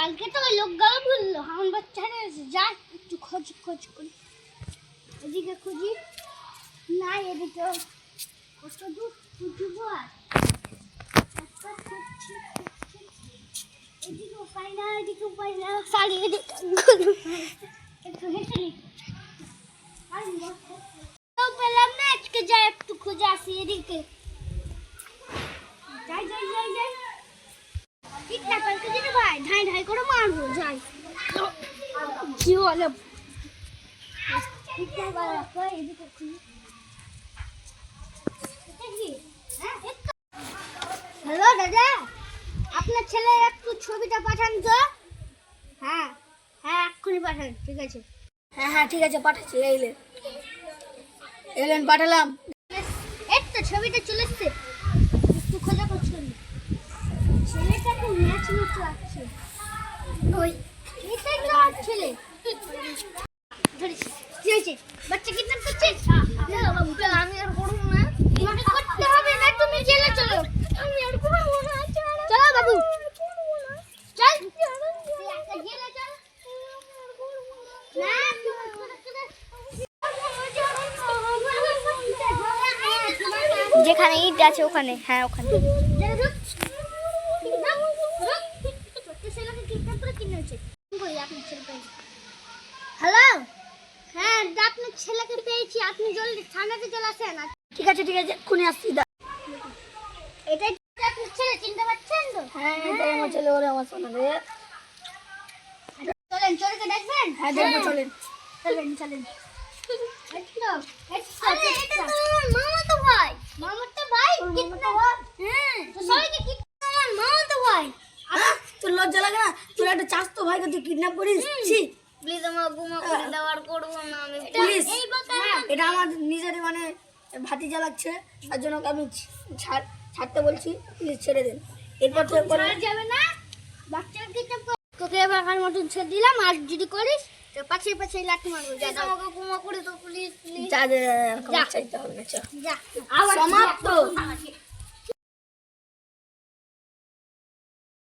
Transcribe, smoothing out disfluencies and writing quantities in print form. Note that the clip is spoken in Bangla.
কালকে তো ওই লোকগুলো বললো আমার বাচ্চা এসে যা একটু খোঁজ করি এদিকে খুঁজি না এদিকে কত দূর খুঁজবো আর এদিকেও পাই না এদিকেও পাই না শাড়ি এদিকে একটু হেঁটে নি পেলাম না আজকে যাই একটু খুঁজে আসি এদিকে যাই ঠিক না কালকে যেতে ভাই ধাই করে মারবো যাই কি হলো হ্যালো দাদা আপনার ছেলে একটু ছবিটা পাঠান তো হ্যাঁ এক্ষুনি পাঠান ঠিক আছে হ্যাঁ ঠিক আছে পাঠাচ্ছি এলেন পাঠালাম। এই তো ছবিটা চলে এসছে একটু খোঁজা করছেন ছেলেটা তো ম্যাচ লাগছে ওই এটাই তো আমার ছেলে কি হয়েছে বাচ্চা কিডন্যাপ করছিস আমি আর করবো না তোমাকে করতে হবে না তুমি জেলে চলো আমি আর করবো না চলো বাবু চল জেলে চল যেখানে ইট আছে ওখানে হ্যাঁ ওখানে হ্যালো হ্যাঁ আপনার ছেলেকে পেয়েছি আপনি জলদি থানাতে চলে আসেন ঠিক আছে এক্ষুনি আসছি এটাই আপনার ছেলে চিনতে পারছেন তো হ্যাঁ এটাই আমার ছেলে ওরে আমার সোনা রে চলেন চোরকে দেখবেন হ্যাঁ দেখবো চলেন মামাতো ভাই হ্যাঁ তো সবাইকে আমার মামাতো ভাই তোর লজ্জা লাগে না তোর একটা চাস্তো ভাইকে তুই কিডন্যাপ করিস ছি প্লিজ আমার গুমা করে দেওয়ার করবো না আমি প্লিজ এই কথা এটা আমার নিজেরই মানে ভাতিজা লাগছে তার জন্য আমি ছাড়তে বলছি প্লিজ ছেড়ে দেন এরপর থেকে করা যাবে না বাচ্চাকে তোকে এবার মতন ছেড়ে দিলাম আর যদি করিস তো পাছে লাঠি মারবো যা আমাকে গুমা করে তো প্লিজ যা চাইতে হবে না যা আবার সমাপ্ত।